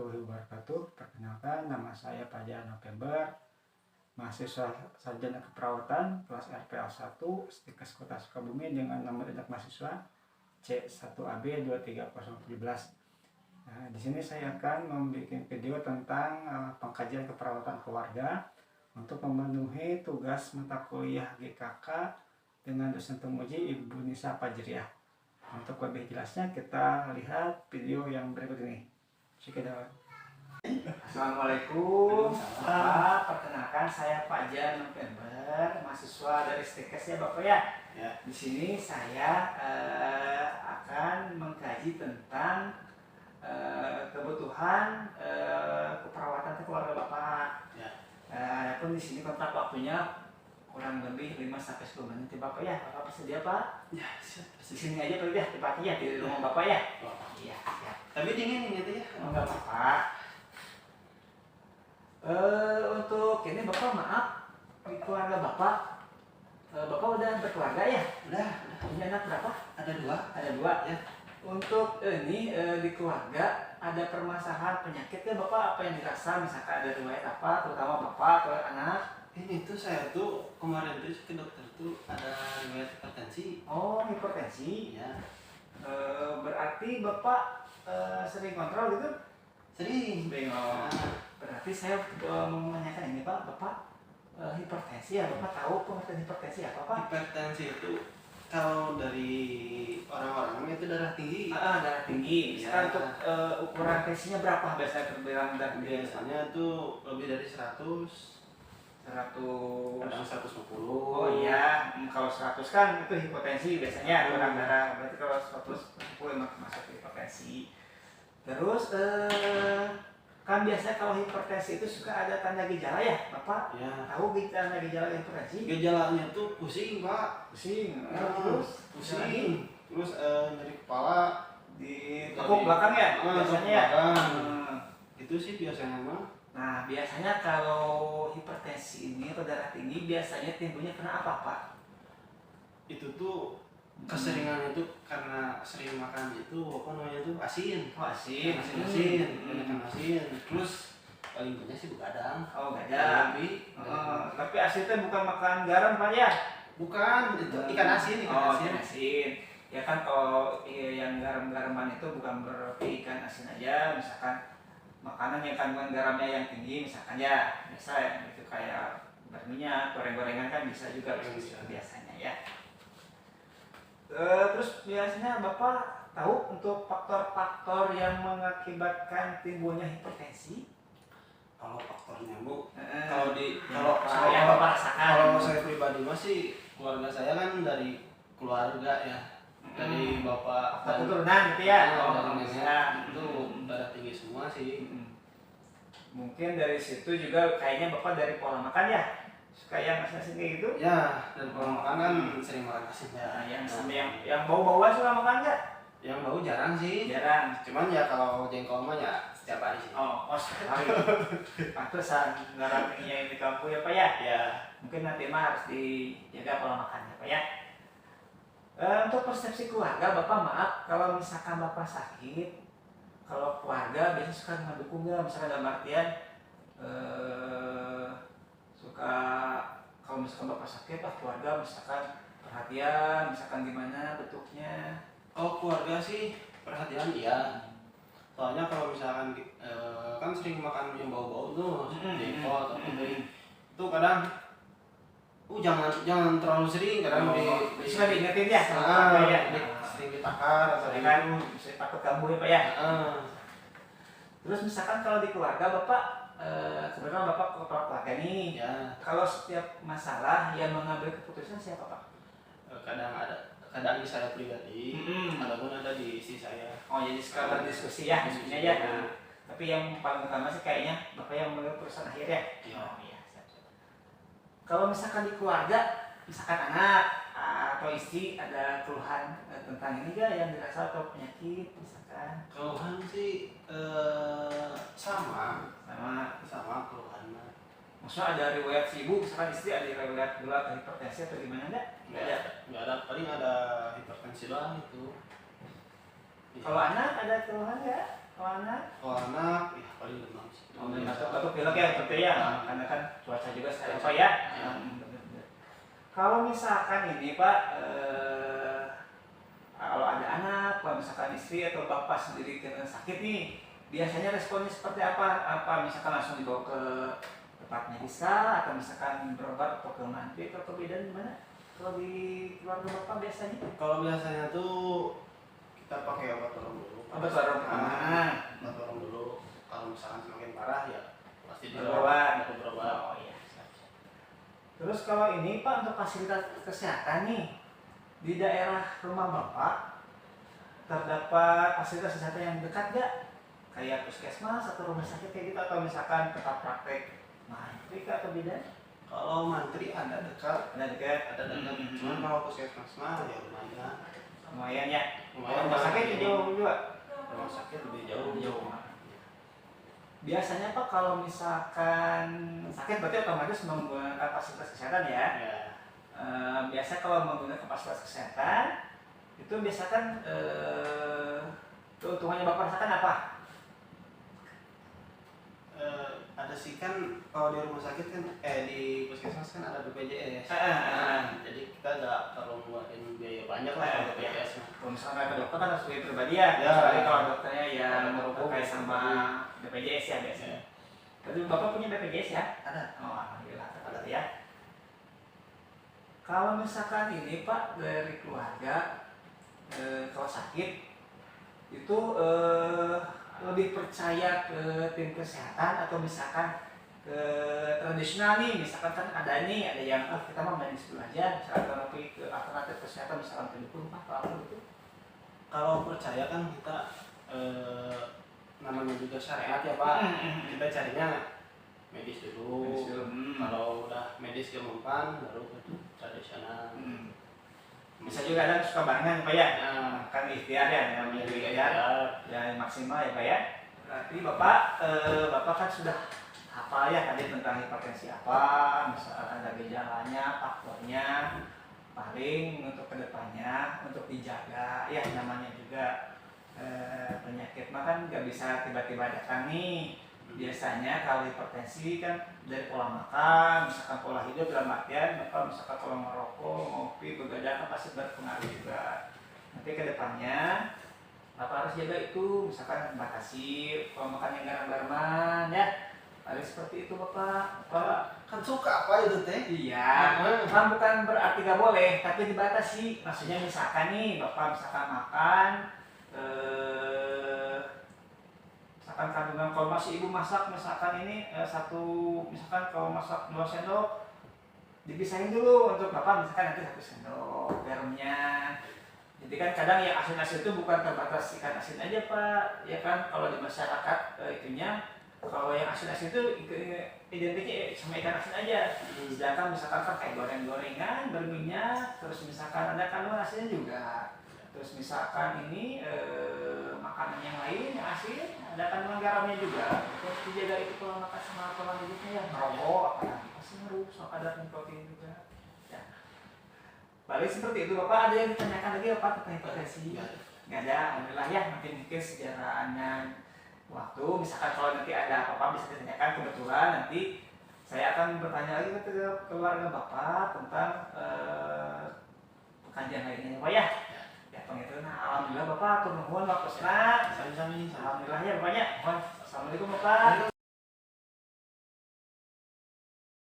warahmatullahi wabarakatuh. Perkenalkan, nama saya Fajar November, mahasiswa sarjana keperawatan kelas RPL 1 Stikes Kota Sukabumi dengan nomor induk mahasiswa C1AB23017. Nah, di sini saya akan membuat video tentang pengkajian keperawatan keluarga untuk memenuhi tugas mata kuliah GKK dengan dosen penguji Ibu Nisa Fajriah. Untuk lebih jelasnya kita lihat video yang berikut ini. Assalamualaikum Bapak, perkenalkan saya Fajar November, mahasiswa dari Stikes ya Bapak ya. Di sini saya akan mengkaji tentang kebutuhan keperawatan keluarga Bapak. Adapun di sini kontrak waktunya kurang lebih 5-10 menit Bapak ya. Bapak bersedia Pak? Ya, siap. Di sini aja Pak ya, tempatnya di rumah Bapak ya. Iya, siap. Tapi dingin ini tuh ya. Enggak apa-apa. Untuk ini Bapak maaf, di keluarga Bapak, Bapak udah berkeluarga ya? Udah. Punya anak berapa? Ada 2. Ada 2 Ya. Untuk ini di keluarga ada permasalahan penyakit ya Bapak, apa yang dirasa misalkan ada riwayat apa, terutama Bapak atau anak? Ini tuh saya tuh kemarin tuh ke dokter tuh ada riwayat hipertensi. Oh, hipertensi. Ya. Berarti Bapak sering kontrol gitu? Sering. Nah, berarti saya menanyakan ini Pak, Bapak hipertensi ya, Bapak tahu pengertian hipertensi apa Pak? Hipertensi itu kalau dari orang-orang itu darah tinggi. Darah tinggi. Misalkan Ya. untuk ukuran tensinya berapa biasanya terbilang dan Biasanya tuh lebih dari 100. 100. Kadang 150. Oh iya, kalau 100 kan itu hipotensi biasanya kurang darah. Berarti kalau 110 masuk hipertensi. Terus kan biasanya kalau hipertensi itu suka ada tanda gejala ya, Bapak? Ya. Tahu tanda gejala hipertensi? Gejalanya tuh pusing, Pak. Pusing. Terus pusing. Terus nyeri kepala Di tekuk belakang ya biasanya ya. Itu sih biasanya mah. Nah, biasanya kalau hipertensi ini atau darah tinggi biasanya timbulnya karena apa, Pak? Itu tuh keseringan itu karena sering makan itu apa namanya tuh asin. Oh, asin. Banyak asin. Terus paling banyak sih begadang. Oh, gadang. Tapi asin itu bukan makan garam, Pak ya? Bukan, itu ikan asin, Ikan asin. Ya kan kalau yang garam-garaman itu bukan berarti ikan asin aja, misalkan makanan yang kandungan garamnya yang tinggi misalkan ya biasa ya itu kayak berminyak, goreng-gorengan kan bisa juga biasanya ya. Terus biasanya Bapak tahu untuk faktor-faktor yang mengakibatkan timbulnya hipertensi? Kalau faktornya Bu, Kalau yang Bapak rasakan. Kalau saya pribadi masih keluarga saya kan dari keluarga ya. Dari bapak dan keturunan gitu ya. dari nenek itu darah tinggi semua sih. Mungkin dari situ juga kayaknya Bapak dari pola makan ya, suka yang asin kayak gitu. Ya, dari pola makan kan sering makan asin Ya, yang bau-bauan suka makan nggak? Yang bau jarang sih. Jarang. Cuman ya kalau jengkol mah ya setiap hari sih. Setiap hari. Pantesan garam tingginya di kampung ya Pak ya. Ya. Mungkin nanti mah harus dijaga pola makannya Pak ya. Untuk persepsi keluarga, Bapak maaf kalau misalkan Bapak sakit, kalau keluarga biasanya suka mendukung nggak, misalkan dalam artian suka kalau misalkan Bapak sakit, keluarga misalkan perhatian, misalkan gimana bentuknya? Oh, keluarga sih perhatian iya. Soalnya kalau misalkan kan sering makan yang bau-bau tuh, jengkol atau itu kadang jangan terlalu sering, kadang bisa diingetin ya sering ditakar atau kan bisa takut kambuh ya Pak ya. Terus misalkan kalau di keluarga Bapak sebenarnya Bapak kepala keluarga nih ya. Kalau setiap masalah yang mengambil keputusan siapa Pak? Kadang di saya pribadi, ataupun ada di istri saya. Oh jadi sekalian diskusi ya diskusinya ya. Tapi yang paling utama sih kayaknya Bapak yang mengambil keputusan akhir ya. Oh iya. Kalau misalkan di keluarga, misalkan anak atau istri ada keluhan tentang ini gak yang dirasa atau penyakit misalkan? Keluhan sih sama keluhannya. Maksudnya ada riwayat si ibu, misalkan istri ada riwayat gula atau hipertensi atau gimana enggak? Nggak ada, paling ada hipertensi doang itu. Kalau anak ada keluhan nggak? kalau anak ya paling demam sih. batuk pilek ya betul ya, karena kan cuaca juga saya apa ya. Kalau misalkan ini Pak, kalau ada anak, kalau misalkan istri atau bapak sendiri kena sakit nih, biasanya responnya seperti apa? Apa misalkan langsung dibawa ke tempat medis atau misalkan berobat atau ke manti atau ke bidan gimana? Kalau di keluarga bapak biasanya? Kalau biasanya tuh kita pakai obat warung dulu. Obat warung. Obat warung dulu. Kalau misalkan semakin parah ya pasti berobat. berobat. Oh iya. Terus kalau ini Pak untuk fasilitas kesehatan nih di daerah rumah bapak terdapat fasilitas kesehatan yang dekat gak? Kayak puskesmas atau rumah sakit kayak gitu atau misalkan tempat praktek mantri atau bidan? Kalau mantri ada dekat. Cuman kalau puskesmas mah ya Lumayan ya. Lumayan. Rumah sakit jauh juga. Rumah sakit lebih jauh. Biasanya Pak kalau misalkan sakit berarti otomatis menggunakan fasilitas kesehatan ya. Biasa kalau menggunakan fasilitas kesehatan itu biasakan keuntungannya Bapak rasakan apa? Ada sih kan kalau di rumah sakit kan di puskesmas kan ada BPJS. Jadi kita nggak perlu ngeluarin biaya banyak lah kalau BPJS. Kalau misalkan ke dokter kan harus biaya pribadi ya. Kecuali kalau dokternya yang terkait sama BPJS ya biasanya. Tapi Bapak punya BPJS ya? Ada. Oh alhamdulillah ada ya. Kalau misalkan ini Pak dari keluarga kalau sakit itu lebih percaya ke tim kesehatan atau misalkan ke tradisional nih, misalkan kan ada yang kita mau medis dulu aja, misalkan lebih ke alternatif kesehatan misalkan ke dukun Pak kalau itu. Kalau percaya kan kita namanya juga syariat ya Pak. Kita carinya medis dulu. Kalau udah medis dia mempan baru ke tradisional. Bisa juga ada suka barengan Pak ya, kan ikhtiar ya, namanya ikhtiar ya maksimal ya Pak ya. Berarti Bapak kan sudah hafal ya tadi tentang hipertensi apa, misalkan ada gejalanya, faktornya, paling untuk kedepannya untuk dijaga ya namanya juga penyakit mah kan nggak bisa tiba-tiba datang nih. Biasanya kalau hipertensi kan dari pola makan, misalkan pola hidup dalam artian misalkan kalau merokok, ngopi, begadang kan pasti berpengaruh juga. Nanti ke depannya Bapak harus jaga itu, misalkan batasi pola makan yang garam-garaman ya. Paling seperti itu Bapak. Kan suka apa itu teh? Iya, kan bukan berarti gak boleh, tapi dibatasi. Maksudnya misalkan nih Bapak misalkan makan misalkan kandungan kalau masih ibu masak misalkan ini misalkan kalau masak 2 sendok dipisahin dulu untuk Bapak misalkan nanti 1 sendok garamnya. Jadi kan kadang yang asin-asin itu bukan terbatas ikan asin aja Pak, ya kan kalau di masyarakat itunya kalau yang asin-asin itu identiknya sama ikan asin aja. Sedangkan misalkan kan kayak goreng-gorengan berminyak, terus misalkan ada kandungan asinnya juga. Terus misalkan ini makanan yang lain yang asin ada kandungan garamnya juga. Terus dijaga itu pola makan sama pola hidupnya ya, merokok apalagi pasti ngaruh soal kadar protein juga. Ya. Balik seperti itu Bapak, ada yang ditanyakan lagi Bapak tentang hipertensi? Nggak ada, alhamdulillah ya. Mungkin sejarahnya waktu misalkan kalau nanti ada apa-apa bisa ditanyakan, kebetulan nanti saya akan bertanya lagi ke keluarga Bapak tentang kajian lainnya Pak ya. Ya pengitu alhamdulillah Bapak turun nuhun waktu sana. Sami-sami. Alhamdulillah ya Bapak ya. Assalamualaikum Bapak.